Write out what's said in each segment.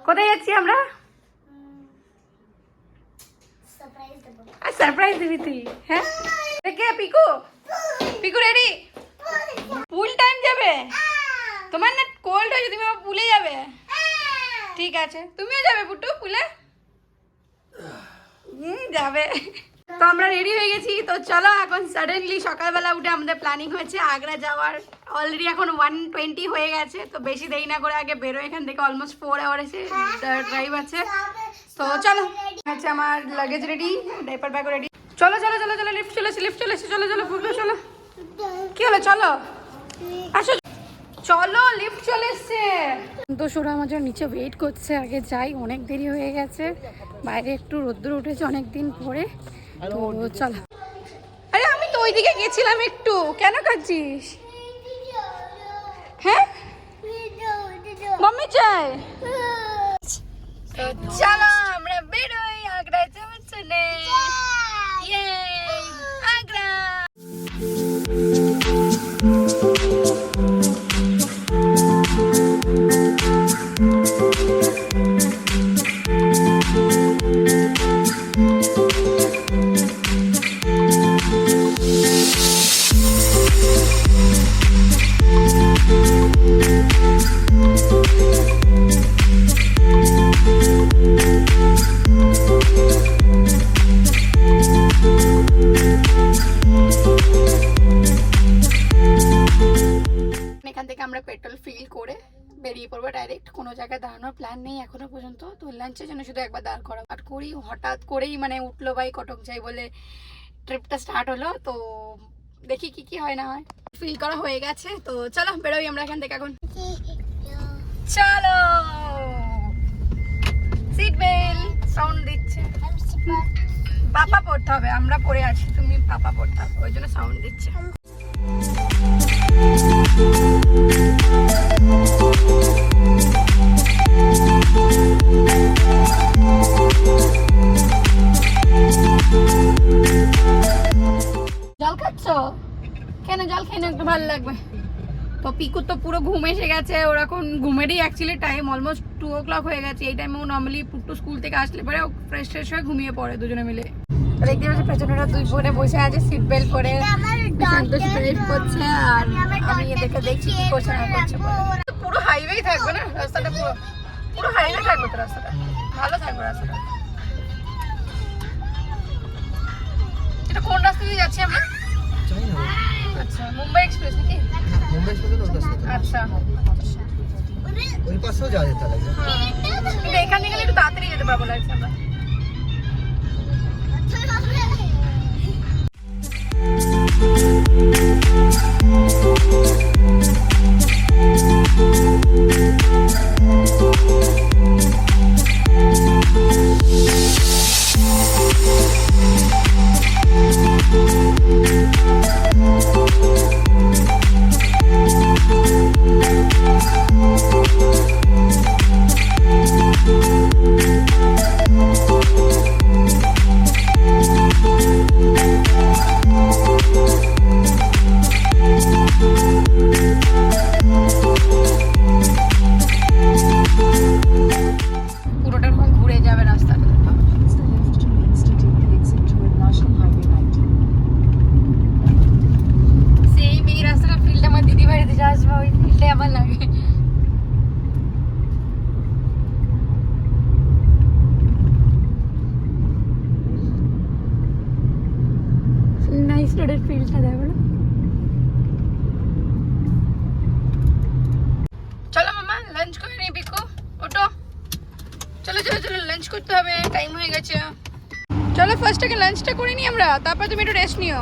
কোথায় যাচ্ছি আমরা? সারপ্রাইজ দিবি তুই? হ্যাঁ দেখে পিকু, পিকু রেডি? পুল টাইম যাবে তোমার? না কোল্ড হয়েছে, তুমি আবার পুলে যাবে? ঠিক আছে, তুমিও যাবে পুটু পুলে? যাবে। তো আমরা রেডি হয়ে গেছি, তো চলো এখন সাডেনলি সকালবেলা উঠে আমাদের প্ল্যানিং হয়েছে আগ্রা যাওয়ার। অলরেডি এখন 1:20 হয়ে গেছে, তো বেশি দেরি না করে আগে বেরো এখান থেকে। অলমোস্ট 4 আওয়ার্সে ড্রাইভ আছে। তো চলো, হচ্ছে আমার লাগেজ রেডি, ডাইপার ব্যাগও রেডি। চলো চলো চলো চলো, লিফট চলে এসে, লিফট চলে এসে, চলো চলো ফুটো চলো। কি হলো? চলো আসো, চলো লিফট চলে এসছে। তো সোরা আমার জন্য নিচে ওয়েট করছে, আগে যাই, অনেক দেরি হয়ে গেছে, বাইরে একটু রোদ্দুর উঠেছে অনেক দিন পরে। তো চলো। আরে আমি তো ওইদিকে গেছিলাম একটু, কেন খাচ্ছিস? হ্যাঁ মাম্মি চাই। তো চলো আমরা বেরোই আগ্রা যাওয়ার জন্য। আগ্রা এখান থেকে আমরা পেট্রোল ফিল করে বেরিয়ে পড়বো ডাইরেক্ট। কোনো জায়গায় দাঁড়ানোর প্ল্যান নেই এখনো পর্যন্ত। তো লাঞ্চের জন্য শুধু একবার দাঁড় করা আর করি, হঠাৎ করেই মানে উঠলো ভাই কটক যাই বলে ট্রিপটা স্টার্ট হলো। তো দেখি কি কি হয় না হয়। ফিল করা হয়ে গেছে, তো চলো বেরোই আমরা এখান থেকে এখন। চলো, সিট বেল্ট সাউন্ড দিচ্ছে। পাপা পড়তে হবে, আমরা পড়ে আছি, তুমি পাপা পড়তে হবে, ওই জন্য সাউন্ড দিচ্ছে। জল খাচ্ছ কেন? জল খেয়ে একটু ভালো লাগবে। তো পিকুর তো পুরো ঘুম এসে গেছে, ওর এখন ঘুমেরই অ্যাকচুয়ালি টাইম, অলমোস্ট 2 o'clock হয়ে গেছে। এই টাইমে ও নর্মালি পুট্টু স্কুল থেকে আসলে পরে ফ্রেশ ফ্রেশ হয়ে ঘুমিয়ে পড়ে দুজনে মিলে। দেখতে পাচ্ছি পেছনেরা দুই বোনে বসে আছে সিট বেল্ট পরে, সন্তোষ বেল্ট করছে, আর আমি এদেরকে দেখছি কি করছে না করছে। পুরো হাইওয়েই থাকবে না রাস্তাটা, পুরো পুরো হাইওয়ে থাকবে তো রাস্তাটা, ভালো থাকবে রাস্তাটা। এটা কোন রাস্তা দিয়ে যাচ্ছি আমরা? আচ্ছা, মুম্বাই এক্সপ্রেস নাকি? মুম্বাই এক্সপ্রেসের ওই রাস্তা। আচ্ছা, ওই পাশেও যাওয়া যেতে লাগে। কিন্তু এখান থেকে একটু তাড়াতাড়ি যেতে পারবো লাগছে আমরা। ফিল্ডটা দেবো না। চলো মামা লাঞ্চ করে নি, পিকু ওঠো, চলো চলো চলো লাঞ্চ করতে হবে, টাইম হয়ে গেছে। চলো ফার্স্ট আগে লাঞ্চটা করে নি আমরা, তারপর তুমি একটু রেস্ট নিও।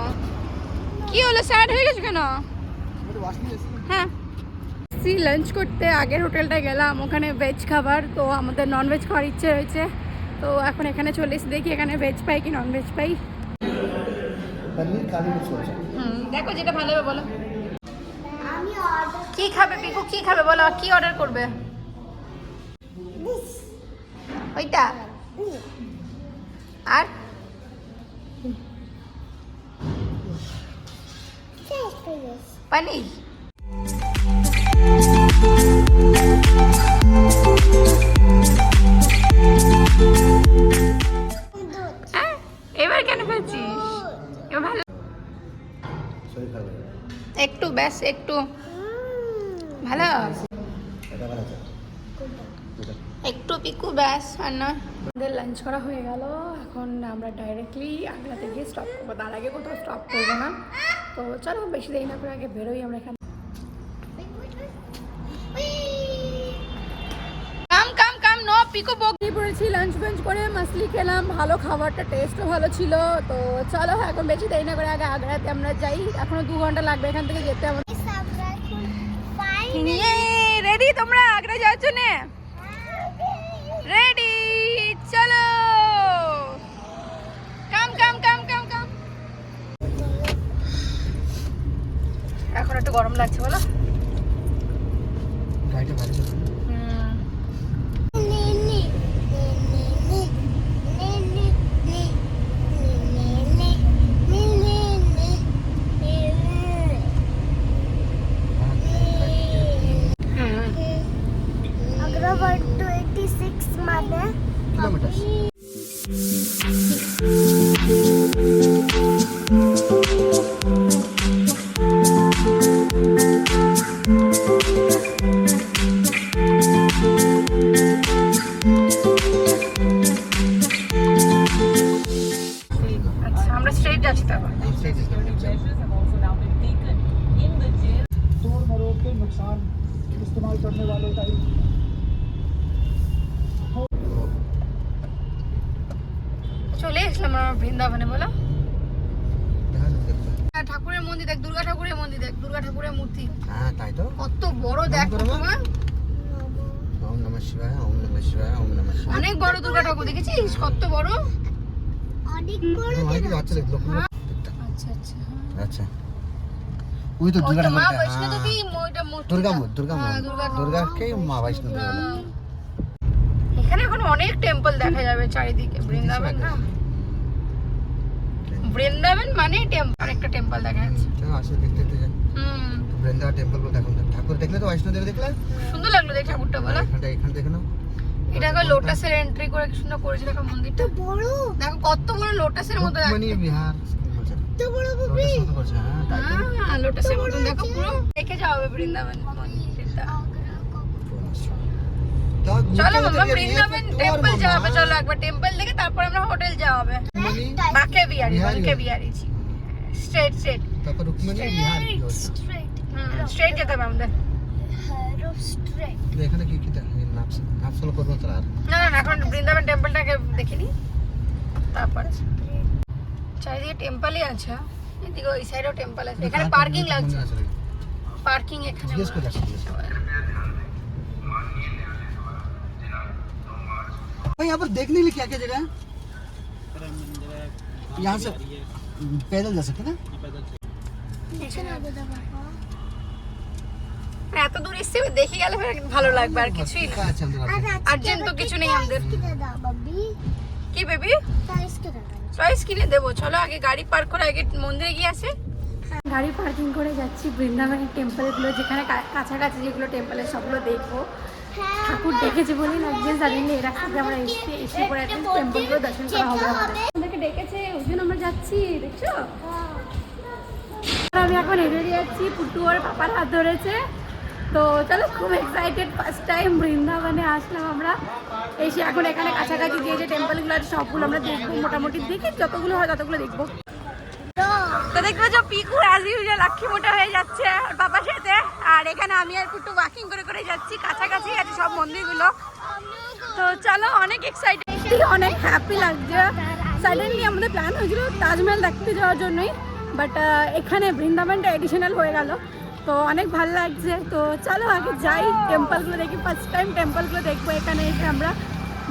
কি হলো, স্যাড হয়ে গেছো কেন? হ্যাঁ লাঞ্চ করতে আগের হোটেলটায় গেলাম, ওখানে ভেজ খাবার, তো আমাদের নন ভেজ খাওয়ার ইচ্ছে হয়েছে। তো এখন এখানে চলে এসে দেখি এখানে ভেজ পাই কি নন ভেজ পাই। দেখো যেটা ভালো হবে বলো। কি খাবে পিকু, কি খাবে বলো, কি অর্ডার করবে? ওইটা আর পানির। একটু ভালো এটা ভালো আছে একটু পিকু ব্যাস আর না। আমাদের লাঞ্চ করা হয়ে গেল, এখন আমরা ডাইরেক্টলি আগ্রাতে গিয়ে স্টপ করবো, তার আগে কোথাও স্টপ করবো না। তো চলো বেশি দেরি না করে আগে বেরোই আমরা এখানে। কাম কাম কাম নো পিকু বকি পড়েছি, লাঞ্চ ফাঞ্চ করে মাছলি খেলাম, ভালো খাবারটা টেস্টও ভালো ছিল। তো চলো এখন বেশি দেরি না করে আগে আগ্রাতে আমরা যাই, এখনো 2 ঘন্টা লাগবে এখান থেকে যেতে আমাদের। রেডি তোমরা আগ্রা যাওয়ার জন্য? রেডি, চলো কাম কাম কাম কাম কাম। এখন একটু গরম লাগছে বলো? গাড়িটা ভালো আছে Agra 126 মানে কিলোমিটার। আচ্ছা আমরা স্ট্রেট যাচ্ছি তারপর। तोड़ मरोड़ के नुकसान इस्तेमाल करने वालों का ही চলে এসলাম আমরা বৃন্দাবনে বলো। ঠাকুরের মন্দির দেখ, দুর্গা ঠাকুরের মন্দির দেখ, দুর্গা ঠাকুরের মূর্তি হ্যাঁ তাই তো। কত বড় দেখ তোমার, ওম নমঃ শিবায়, ওম নমঃ শিবায়, ওম নমঃ শিবায়। অনেক বড় দুর্গা ঠাকুর দেখেছিস কত বড়? অনেক বড় অনেক কিছু আচ্ছা দেখলো। আচ্ছা আচ্ছা আচ্ছা ওই তো দুর্গা মা ঠাকুর। বৈষ্ণো দেবী ওইটা মূর্তি। দুর্গা হ্যাঁ, দুর্গা ঠাকুর। দুর্গাকে মা বৈষ্ণো দেবী বলে। এখানে এখন অনেক টেম্পল দেখা যাবে চারিদিকে। বৃন্দাবন না, বৃন্দাবন মানে টেম্পল, অনেকটা টেম্পল দেখা যাচ্ছে। চলো আসো দেখতে দেখতে যাই। বৃন্দা টেম্পল বলে দেখুন, ঠাকুর দেখলে তো বৈষ্ণো দেবী দেখলে। সুন্দর লাগলো দেখ ঠাকুরটা বলো। এখানে দেখে নাও। এটা একটা লোটাসের এন্ট্রি করে কি সুন্দর করেছে দেখো মন্দিরটা। বড় দেখো কত বড় লোটাসের মতো রুকমণি বিহার তো বড় বাবি লোটাস মতো করছে। হ্যাঁ তাই তো। হ্যাঁ লোটাসের মতো দেখো পুরো। দেখে যাও হবে বৃন্দাবন মন্দিরটা। চলো মামা বৃন্দাবন টেম্পল যাওয়া হবে, চলো একবার টেম্পল দেখে তারপর আমরা হোটেল যাওয়া হবে। বাঁকে বিহারি, বাঁকে বিহারি স্ট্রেট স্ট্রেট তারপর রুকমণি বিহার স্ট্রেট স্ট্রেট যেতে হবে আমাদের। হ্যারো স্ট্রেট এখানে কি কি নাপসল করবো তো আর না না না, এখন বৃন্দাবন টেম্পলটাকে দেখিনি তারপরে। চারিদিকে টেম্পলই আছে, এদিকে ওই সাইডেও টেম্পল আছে। এখানে পার্কিং লাগছে, পার্কিং এখানে। জিজ্ঞেস করে আসো, জিজ্ঞেস করে। भाई यहाँ पर देखने के लिए क्या क्या जगह है? यहाँ से पैदल जा सकते ना? এত দূর এসে দেখে গেলে ভালো লাগবে, আর কিছুই না। अच्छा चलते रहते हैं। আর্জেন্ট তো কিছু নেই আমাদের। কিনে দাও বাবি, কি বেবি প্রাইস কিনে দাও। চয়েস কিনে দেবো, চলো আগে গাড়ি পার্ক করে আগে মন্দিরে গিয়ে আসে। গাড়ি পার্কিং করে যাচ্ছি বৃন্দাবনের টেম্পলগুলো, যেখানে কাছাকাছি যেগুলো টেম্পলের সবগুলো দেখবো। ঠাকুর দেখেছে বলেই লাগছে সাডেনলি এই রাস্তাতে আমরা এসে পরে একটা টেম্পলগুলো দর্শন করা হবে আমাদেরকে ডেকেছে, ওই জন্য আমরা যাচ্ছি। দেখছো আমি এখন হেঁটে যাচ্ছি, পুটু আর পাপার হাত ধরেছে। তো চলো খুব এক্সাইটেড, ফার্স্ট টাইম বৃন্দাবনে আসলাম আমরা। এসে এখন এখানে কাছাকাছি যে টেম্পলগুলো আছে সবগুলো আমরা দেখবো, মোটামুটি দেখি যতগুলো হয় ততগুলো দেখবো। তো দেখবো যে পিকু অ্যাজ ইউজুয়াল লাক্ষী মোটা হয়ে যাচ্ছে ওর বাবার সাথে, আর এখানে আমি আর পুটু ওয়াকিং করে করে যাচ্ছি। কাছাকাছি আছে সব মন্দিরগুলো। তো চলো অনেক এক্সাইটেড, অনেক হ্যাপি লাগছে। সাডেনলি আমাদের প্ল্যান হয়েছিল তাজমহল দেখতে যাওয়ার জন্যই, বাট এখানে বৃন্দাবনটা এডিশনাল হয়ে গেল, তো অনেক ভালো লাগছে। তো চলো আগে যাই, টেম্পলগুলো দেখি। ফার্স্ট টাইম টেম্পলগুলো দেখবো এখানে এসে আমরা।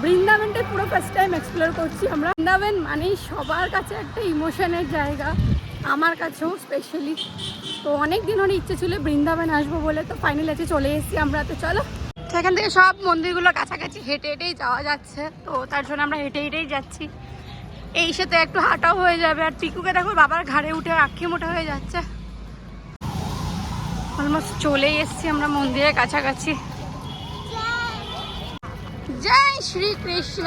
বৃন্দাবনটাই পুরো ফার্স্ট টাইম এক্সপ্লোর করছি আমরা। বৃন্দাবন মানেই সবার কাছে একটা ইমোশনের জায়গা, আমার কাছেও স্পেশালি। তো অনেক দিন ধরে ইচ্ছে ছিল বৃন্দাবন আসবো বলে, তো ফাইনালি আছে চলে এসেছি আমরা। তো চলো, তো এখান থেকে সব মন্দিরগুলো কাছাকাছি হেঁটে হেঁটেই যাওয়া যাচ্ছে, তো তার জন্য আমরা হেঁটে হেঁটেই যাচ্ছি। এই সাথে একটু হাঁটাও হয়ে যাবে। আর পিকুকে দেখো বাবার ঘাড়ে উঠে আক্ষি মোটা হয়ে যাচ্ছে। অলমোস্ট চলেই এসেছি আমরা মন্দিরের কাছাকাছি। জয় শ্রী কৃষ্ণ,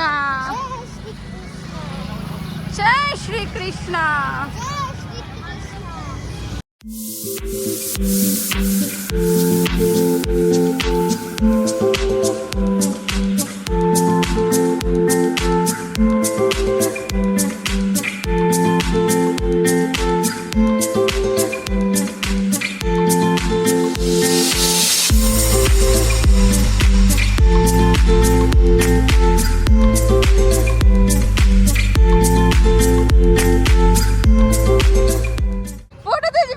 জয় শ্রী কৃষ্ণ। ফটোতে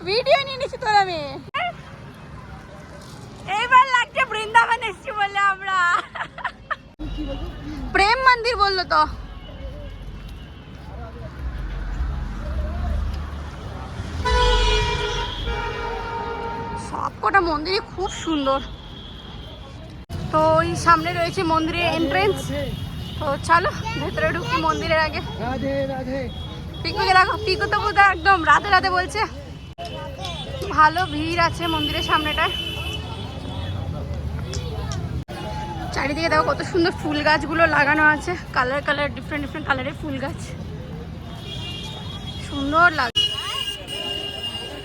ভিডিও নিয়ে নিচ্ছি তোর আমি। এইবার লাগছে বৃন্দাবন এসছি বললে আমরা। প্রেম মন্দির বললো তো। সবকটা মন্দিরই খুব সুন্দর। তো ওই সামনে রয়েছে মন্দিরের এন্ট্রেন্স। তো চলো ভেতরে ঢুকি মন্দিরের আগে। রাধে রাধে। পিকুকে দেখো, পিকু তো বোধহয় একদম রাতে রাতে বলছে। ভালো ভিড় আছে মন্দিরের সামনেটায়। চারিদিকে দেখো কত সুন্দর ফুল গাছগুলো লাগানো আছে, কালার কালার ডিফারেন্ট ডিফারেন্ট কালারের ফুল গাছ, সুন্দর লাগে।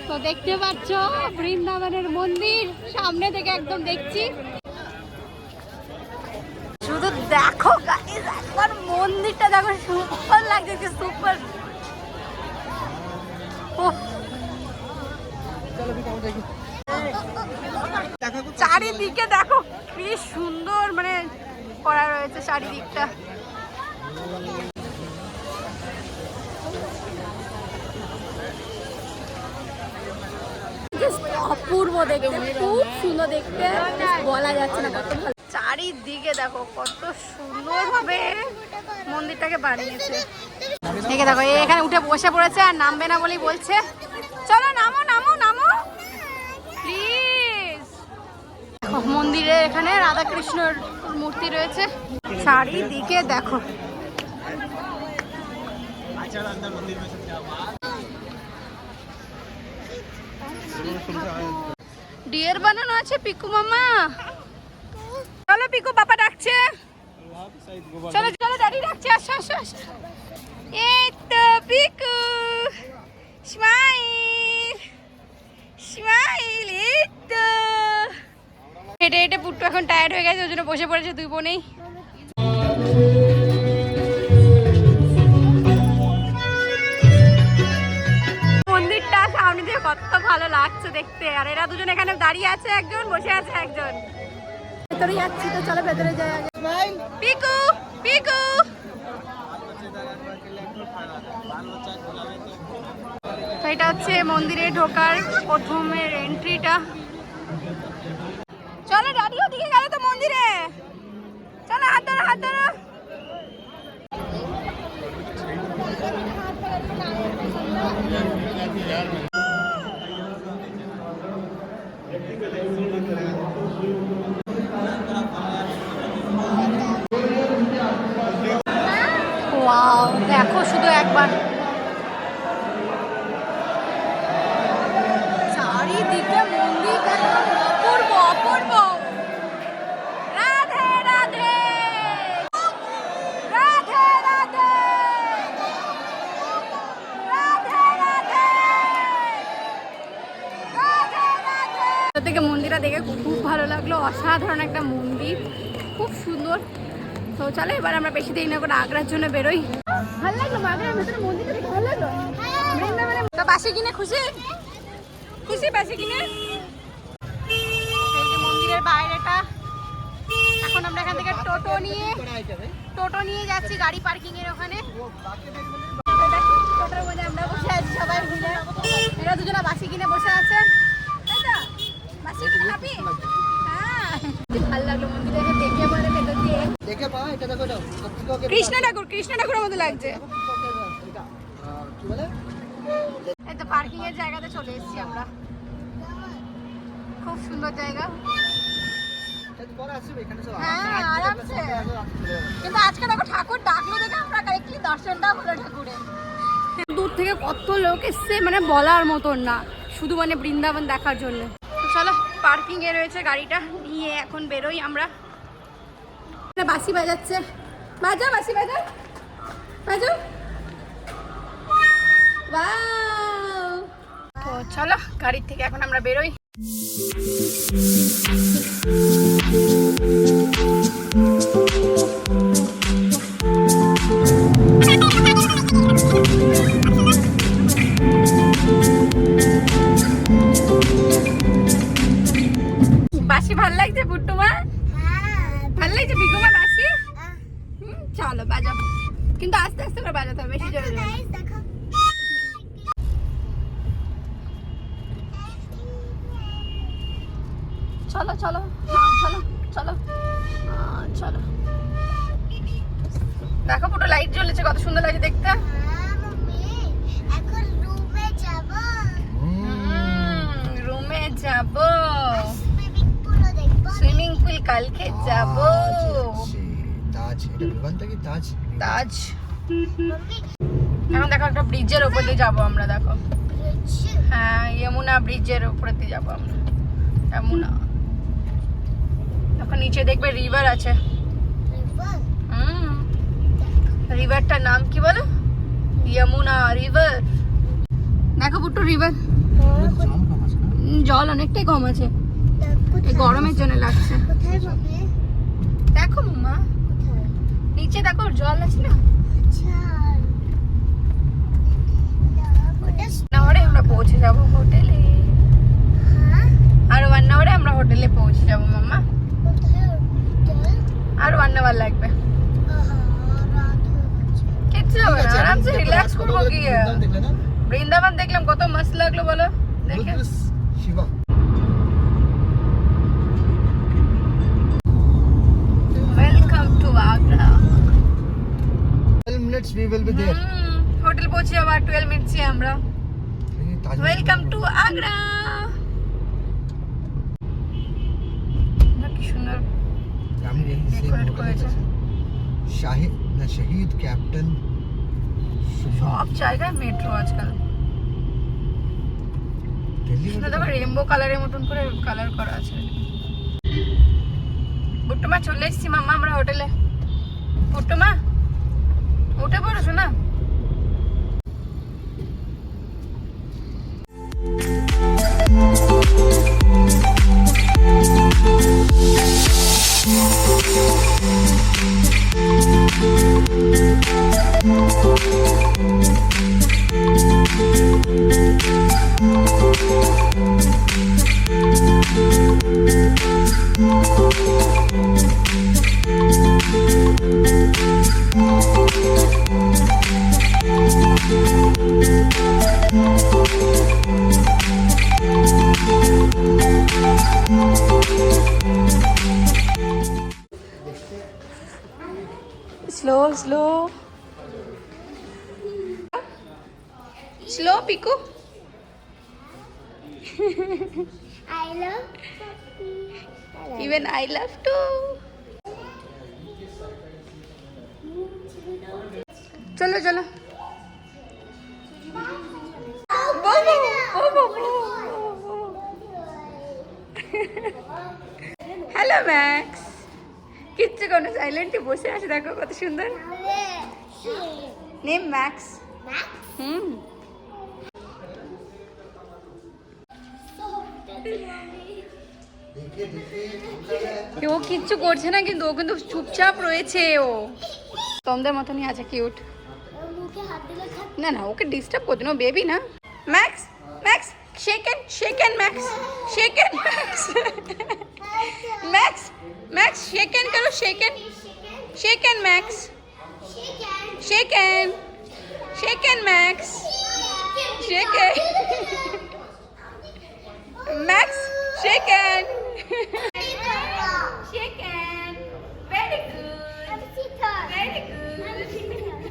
তো দেখতে পাচ্ছ বৃন্দাবনের মন্দির সামনে থেকে একদম দেখছি। শুধু দেখো গাইস, একবার মন্দিরটা দেখো, সুপার লাগছে, সুপার। চারিদিকে দেখো কি সুন্দর মানে করা রয়েছে চারিদিকটা। অপূর্ব দেখতে, খুব সুন্দর দেখতে, বলা যাচ্ছে না কত ভালো। চারিদিকে দেখো কত সুন্দর ভাবে মন্দিরটাকে বানিয়েছে। দেখে দেখো এখানে উঠে বসে পড়েছে আর নামবে না বলেই বলছে চলো নামো নামো নামো প্লিজ। মন্দিরে এখানে রাধা কৃষ্ণর মূর্তি রয়েছে, চারিদিকে দেখো। ডিয়ার বানানো আছে পিকু মামা। চলো পিকু, বাবা ডাকছে। চলো চলো, দাদি ডাকছে, আসো আসো আসো। এই তো পিকু, স্মাইল স্মাইল। এই তো হেঁটে হেঁটে পুট্টু এখন টায়ার্ড হয়ে গেছে, ওই জন্য বসে পড়েছে দুই বোনেই। মন্দিরটা সামনে দিয়ে কত ভালো লাগছে দেখতে। আর এরা দুজন এখানে দাঁড়িয়ে আছে, একজন বসে আছে, একজন ভেতরে যাচ্ছি। তো চলো ভেতরে যাই আগে। পিকু পিকু, তো এটা হচ্ছে মন্দিরে ঢোকার প্রথমের এন্ট্রিটা। চলো দাদি ওদিকে গেল তো মন্দিরে, চলো হাত ধরো হাত ধরো। ওয়াও, দেখো শুধু একবার চারিদিকে মন্দির, অপূর্ব অপূর্ব। রাধে রাধে রাধে রাধে রাধে রাধে রাধে রাধে। থেকে মন্দিরটা দেখে খুব ভালো লাগলো, অসাধারণ একটা মন্দির, খুব সুন্দর। তো চলো এবার আমরা বেশি দেরি না করে আগ্রার জন্য বেরোই। ভালো লাগলো আগ্রার ভেতরে মন্দিরটা দেখে, ভালো লাগলো। বৃন্দাবনে তো বাসি কিনে খুশি খুশি, বাসি কিনে। এই যে মন্দিরের বাইরেটা। এখন আমরা এখান থেকে টোটো নিয়ে যাচ্ছি গাড়ি পার্কিং এর ওখানে। টোটোর মধ্যে আমরা বসে আছি সবাই মিলে। এরা দুজনা বাসি কিনে বসে আছে, তাই তো? বাসি কিনে খাবি? হ্যাঁ, ভালো লাগলো মন্দিরে দেখে, পরে ভেতর দিয়ে দেখে পা এটা দেখো, এটা কৃষ্ণ ঠাকুরের মতো লাগছে। কি বলে, এই তো পার্কিং এর জায়গাতে চলে এসেছি আমরা, খুব সুন্দর জায়গা। পরে আসবে এখানে সব। হ্যাঁ আরামসে। কিন্তু আজকে দেখো ঠাকুর ডাকলো দেখে আমরা কারেক্টলি দর্শনটা হলো ঠাকুরের। দূর থেকে কত লোক এসছে মানে বলার মতন না, শুধু মানে বৃন্দাবন দেখার জন্য। চলো পার্কিং এ রয়েছে গাড়িটা, নিয়ে এখন বেরোই আমরা। বাঁশি বাজাচ্ছে, বাজাও বাঁশি বাজাও বাজাও। ওয়াও তো চলো গাড়ির থেকে এখন আমরা বেরোই। বাসি ভাল লাগছে পুট্টুমা? ভাল লাগছে বিগুমা বাসি? চলো বাজাও, কিন্তু আস্তে আস্তে করে বাজাতে হবে, বেশি জোরে জোরে। চলো চলো চলো চলো চলো। দেখো পুরো লাইট জ্বলেছে, কত সুন্দর লাগছে দেখতে। এখন রুমে যাব, রুমে যাব, সুইমিং পুলও দেখবো। সুইমিং পুল কালকে যাব। তাজ, এটা বিমানটা কি তাজ? তাজ। মাম্মি এখন দেখো একটা ব্রিজের উপর দিয়ে যাবো আমরা, দেখো। ব্রিজ, হ্যাঁ, যমুনা ব্রিজের উপর দিয়ে যাবো আমরা, যমুনা। এখন নিচে দেখবে রিভার আছে। রিভার, রিভারটার নাম কি বলো? যমুনা রিভার। দেখো পুট্টু রিভার, জল কম আছে না? জল অনেকটাই কম আছে, এই গরমের জন্য লাগছে। কোথায় মাম্মি? দেখো মাম্মা, কোথায়? নিচে দেখো জল আছে না। আচ্ছা, ওটা আওয়ারে আমরা পৌঁছে যাব হোটেলে, হ্যাঁ, আর 1 আওয়ারে আমরা হোটেলে পৌঁছে যাব মাম্মা। কোথায় হোটেল? আর 1 আওয়ার লাগবে, রাত হয়ে গেছে। কিচ্ছু হবে না, আরামসে রিল্যাক্স করবো গিয়ে। বৃন্দাবন দেখলে না? বৃন্দাবন দেখলাম, কত মস্ত লাগলো বলো দেখে। Shiva. Welcome to Agra. 12 minutes we will be there. Hotel পৌঁছে যাবো আর 12 মিনিটসে আমরা। এই তাজমহল। Welcome to Agra. কি সুন্দর আমি এই সেই Decorate হোটেলে করেছে। গেছি। শহীদ ক্যাপ্টেন সব জায়গায় মেট্রো আজকাল। দিল্লি না দেখো রেইনবো কালারের মতন করে কালার করা আছে। বুট্টুমা চলে এসেছি মাম্মা আমরা হোটেলে। বুট্টুমা উঠে পড়ো শোনা। Slow slow slow Piku. I love even I love to. চলো চলো। হ্যালো ম্যাক্স, কিচ্ছু কোনো সাইলেন্টে বসে আছে, দেখো কত সুন্দর। Name max. হুম, ও কিচ্ছু করছে না, কিন্তু ও কিন্তু চুপচাপ রয়েছে। ও তোমাদের মতনই আছে, কিউট। মুখে হাত দিলে খাত। না না, ওকে ডিস্টার্ব করতে না, বেবি না। Max Max shake hand shake hand Max shake hand Max Max Max shake hand করো, shake hand shake hand Max shake hand shake hand Max shake hand Max shake hand shake hand. Very good very good.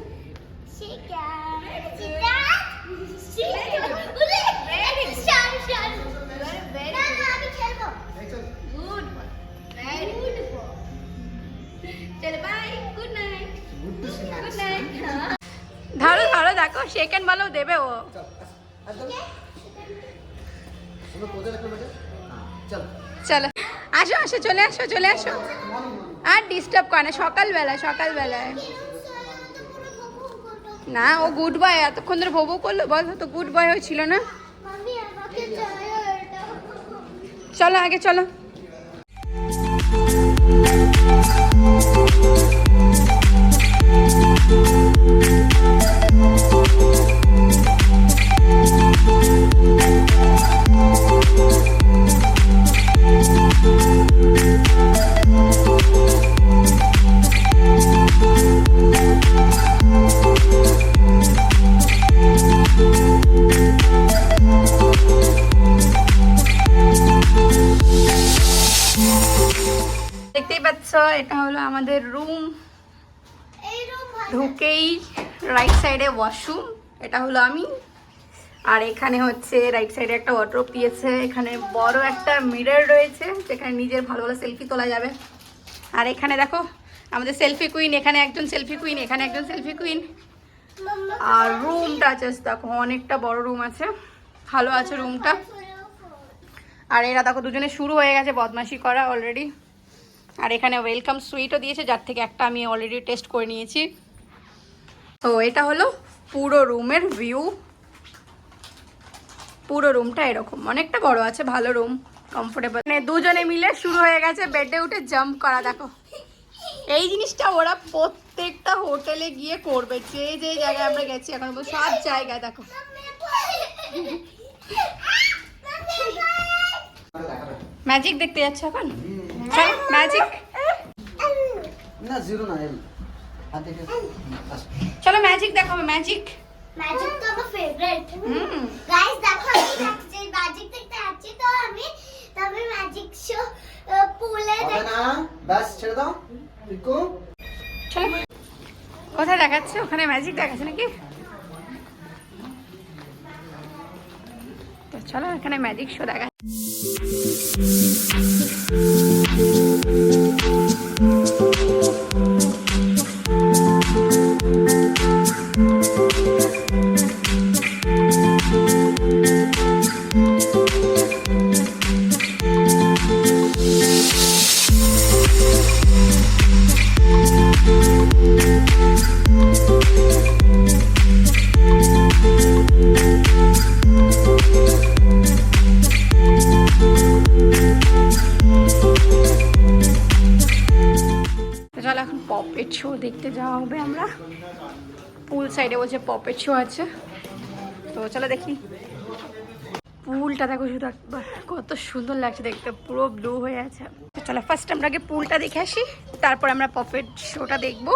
ধরো ধরো, দেখো সেকেন্ড বলো দেবে ও। চলো আসো আসো, চলে আসো চলে আসো। আর ডিস্টার্ব করে না, সকালবেলায় সকালবেলায়। না ও গুড বয়, এতক্ষণ ধরে ভোবো করলো, বল তো গুড বয় হয়েছিল না। মাম্মি চলো আগে চলো। দেখতেই পাচ্ছ এটা হলো আমাদের রুম। ঢুকেই রাইট সাইডে ওয়াশরুম, এটা হলো আমি। আর এখানে হচ্ছে রাইট সাইডে একটা ওয়ার্ডরোব দিয়েছে, এখানে বড় একটা মিরর রয়েছে যেখানে নিজের ভালো ভালো সেলফি তোলা যাবে। আর এখানে দেখো আমাদের সেলফি কুইন, এখানে একজন সেলফি কুইন, এখানে একজন সেলফি কুইন। আর রুমটা জাস্ট দেখো অনেকটা বড় রুম আছে, ভালো আছে রুমটা। আর এরা দেখো দুজনে শুরু হয়ে গেছে বদমাশি করা অলরেডি। আর এখানে ওয়েলকাম সুইটও দিয়েছে, যার থেকে একটা আমি অলরেডি টেস্ট করে নিয়েছি। তো এটা হলো পুরো রুমের ভিউ। পুরো রুমটা এরকম অনেকটা বড় আছে, ভালো রুম, কমফোর্টেবল। মানে দুজনে মিলে শুরু হয়ে গেছে বেডে উঠে জাম্প করা। দেখো এই জিনিসটা ওরা প্রত্যেকটা হোটেলে গিয়ে করবে, যে যে জায়গায় আমরা গেছি এখন সব জায়গায়। দেখো ম্যাজিক দেখতে যাচ্ছে এখন, ম্যাজিক না জিরো না চলো ম্যাজিক দেখাবে। ম্যাজিক ম্যাজিক তো আমার ফেভারিট। গাইস দেখো আমি যে ম্যাজিক দেখতে যাচ্ছি, তো আমি তবে ম্যাজিক শো পুলে হবে না, বাস ছেড়ে দাও রিকু। চলো কোথায় দেখাচ্ছে? ওখানে ম্যাজিক দেখাচ্ছে নাকি? তো চলো এখানে ম্যাজিক শো দেখা। চলো এখন পপেট শো দেখতে যাওয়া হবে। আমরা পুল সাইডে বলছে পপেট শো আছে, তো চলো দেখি। পুলটা দেখো শুধু একবার, কত সুন্দর লাগছে দেখতে, পুরো ব্লু হয়ে আছে। চলো ফার্স্ট আমরা আগে পুলটা দেখে আসি, তারপর আমরা পপেট শোটা দেখবো,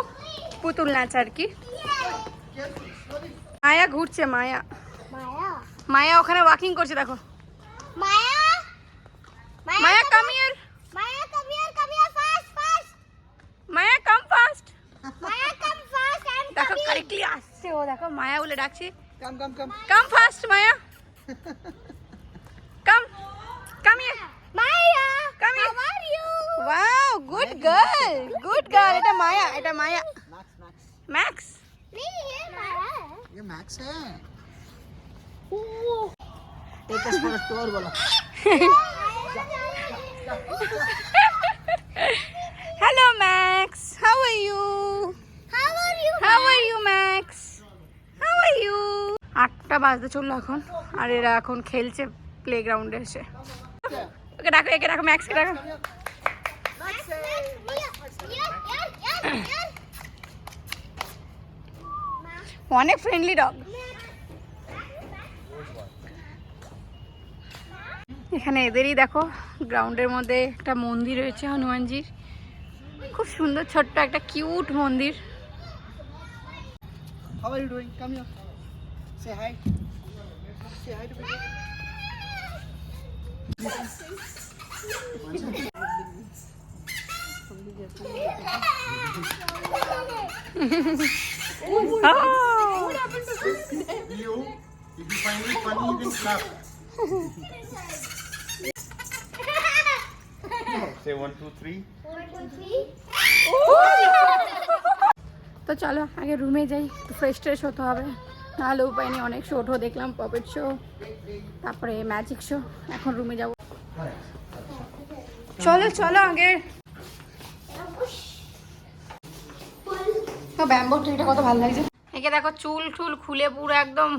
পুতুল নাচ আর কি। মায়া ঘুরছে, মায়া মায়া মায়া ওখানে ওয়াকিং করছে দেখো। Maya Maya come here, Maya come here fast fast Maya come fast. Maya come fast and দেখো কারেক্টলি আসছে ও, দেখো মায়া বলে ডাকছে। Come come come come fast Maya, come come here Maya come here. How are you? Wow good girl, good girl. এটা মায়া, এটা মায়া। मैक्स मैक्स ম্যাক্স नहीं ये माया है। ये मैक्स है। वो एक स्टोर वाला। Hello Max, how are you? How are you? How are you Max? How are you? 8টা বাজতে চললো এখন, আর এরা এখন খেলছে প্লেগ্রাউন্ডে এসে। ওকে ডাকো, একে ডাকো, ম্যাক্সকে ডাকো। Max, Max, অনেক ফ্রেন্ডলি ডগ। এখানে এদেরই দেখো গ্রাউন্ডের মধ্যে একটা মন্দির রয়েছে হনুমানজির, খুব সুন্দর ছোট্ট একটা কিউট মন্দির। How are you doing? Come here. Say hi. Say hi to people. Oh. You, if you find it funny, you can clap. Say 1, 2, 3. 1, 2, 3. তো চলো আগে রুমে যাই, একটু ফ্রেশ ট্রেশ হতে হবে, নাহলে উপায় নেই। অনেক শো টো দেখলাম, পপেট শো, তারপরে ম্যাজিক শো, এখন রুমে যাব। চলো চলো আগে। তো ব্যাম্বো ট্রিটা কত ভালো লাগছে। একে দেখো চুল টুল খুলে পুরো একদম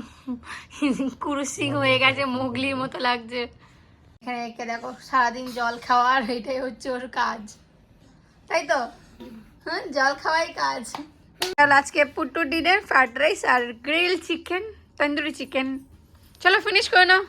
কুরুসি হয়ে গেছে, মোগলির মতো লাগছে। এখানে একে দেখো সারাদিন জল খাওয়া, আর এটাই হচ্ছে ওর কাজ, তাই তো? হ্যাঁ, জল খাওয়াই কাজ। আজকে পুট্টু ডিনার ফ্রাইড রাইস আর গ্রিল চিকেন, তন্দুরি চিকেন। চলো ফিনিশ করে নাও।